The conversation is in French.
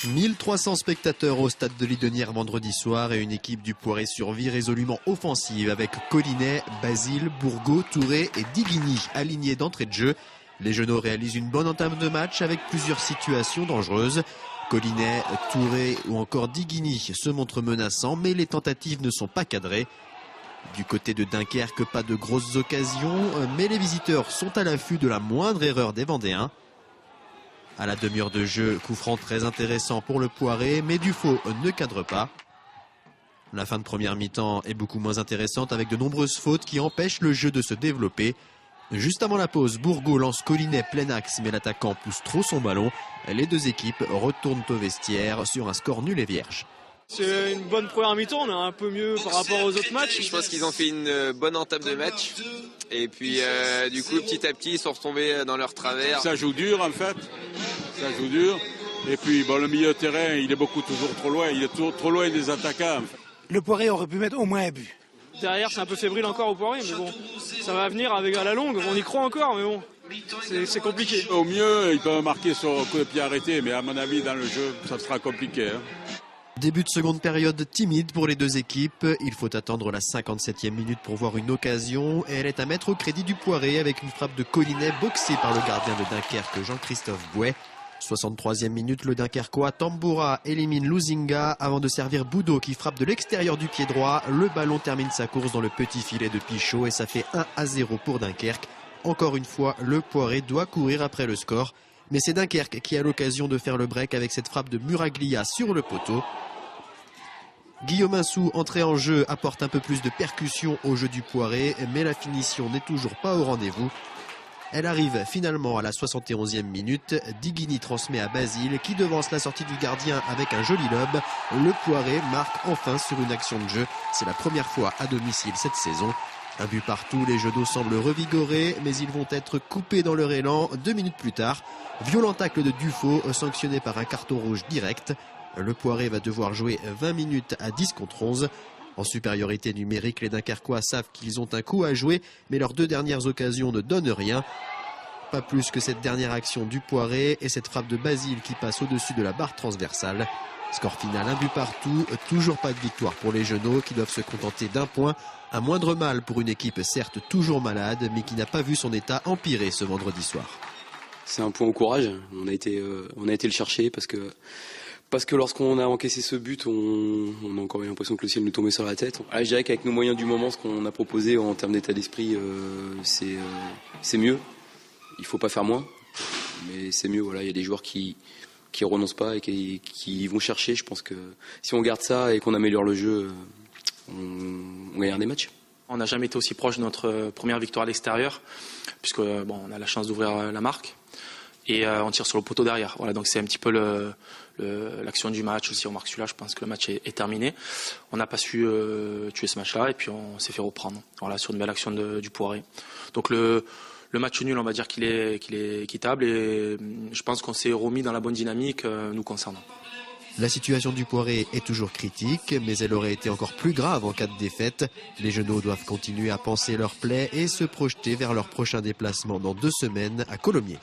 1300 spectateurs au stade de Lidonnière vendredi soir et une équipe du Poiré survit résolument offensive avec Collinet, Basile, Bourgault, Touré et Diguigny alignés d'entrée de jeu. Les Genoux réalisent une bonne entame de match avec plusieurs situations dangereuses. Collinet, Touré ou encore Diguigny se montrent menaçants, mais les tentatives ne sont pas cadrées. Du côté de Dunkerque, pas de grosses occasions, mais les visiteurs sont à l'affût de la moindre erreur des Vendéens. À la demi-heure de jeu, coup franc très intéressant pour le Poiré, mais Dufaux ne cadre pas. La fin de première mi-temps est beaucoup moins intéressante avec de nombreuses fautes qui empêchent le jeu de se développer. Juste avant la pause, Bourgault lance Collinet plein axe, mais l'attaquant pousse trop son ballon. Les deux équipes retournent au vestiaire sur un score nul et vierge. C'est une bonne première mi-temps, on est un peu mieux par rapport aux autres matchs. Je pense qu'ils ont fait une bonne entame de match. Et puis du coup, petit à petit, ils sont retombés dans leur travers. Ça joue dur en fait. Ça joue dur. Et puis bon, le milieu de terrain, il est toujours trop loin. Il est trop loin des attaquants. Le Poiré aurait pu mettre au moins un but. Derrière, c'est un peu fébrile encore au Poiré, mais bon, ça va venir avec à la longue. On y croit encore, mais bon, c'est compliqué. Au mieux, ils peuvent marquer sur coup de pied arrêté, mais à mon avis, dans le jeu, ça sera compliqué. Début de seconde période timide pour les deux équipes. Il faut attendre la 57e minute pour voir une occasion. Et elle est à mettre au crédit du Poiré avec une frappe de Collinet boxée par le gardien de Dunkerque, Jean-Christophe Bouet. 63e minute, le Dunkerquois Tamboura élimine Luzinga avant de servir Boudot qui frappe de l'extérieur du pied droit. Le ballon termine sa course dans le petit filet de Pichot et ça fait 1-0 pour Dunkerque. Encore une fois, le Poiré doit courir après le score. Mais c'est Dunkerque qui a l'occasion de faire le break avec cette frappe de Muraglia sur le poteau. Guillaume Insou, entré en jeu, apporte un peu plus de percussion au jeu du Poiré, mais la finition n'est toujours pas au rendez-vous. Elle arrive finalement à la 71e minute. Diguigny transmet à Basile qui devance la sortie du gardien avec un joli lob. Le Poiré marque enfin sur une action de jeu. C'est la première fois à domicile cette saison. Un but partout, les Genoux semblent revigorés, mais ils vont être coupés dans leur élan 2 minutes plus tard. Violent tacle de Dufaux, sanctionné par un carton rouge direct. Le Poiré va devoir jouer 20 minutes à 10 contre 11. En supériorité numérique, les Dunkerquois savent qu'ils ont un coup à jouer, mais leurs deux dernières occasions ne donnent rien. Pas plus que cette dernière action du Poiré et cette frappe de Basile qui passe au-dessus de la barre transversale. Score final, un but partout, toujours pas de victoire pour les Genoux qui doivent se contenter d'un point. Un moindre mal pour une équipe certes toujours malade, mais qui n'a pas vu son état empirer ce vendredi soir. C'est un point au courage, on a été le chercher parce que lorsqu'on a encaissé ce but, on a encore eu l'impression que le ciel nous tombait sur la tête. Je dirais qu'avec nos moyens du moment, ce qu'on a proposé en termes d'état d'esprit, c'est mieux. Il ne faut pas faire moins, mais c'est mieux. Voilà, il y a des joueurs qui renoncent pas et qui vont chercher. Je pense que si on garde ça et qu'on améliore le jeu, on gagnera des matchs. On n'a jamais été aussi proche de notre première victoire à l'extérieur, puisque on a la chance d'ouvrir la marque. Et on tire sur le poteau derrière. Voilà, donc c'est un petit peu l'action du match. Si on marque celui-là, je pense que le match est terminé. On n'a pas su tuer ce match-là et puis on s'est fait reprendre. Voilà, sur une belle action du Poiré. Donc le match nul, on va dire qu'il est équitable et je pense qu'on s'est remis dans la bonne dynamique nous concernant. La situation du Poiré est toujours critique, mais elle aurait été encore plus grave en cas de défaite. Les Genoux doivent continuer à panser leur plaie et se projeter vers leur prochain déplacement dans 2 semaines à Colomiers.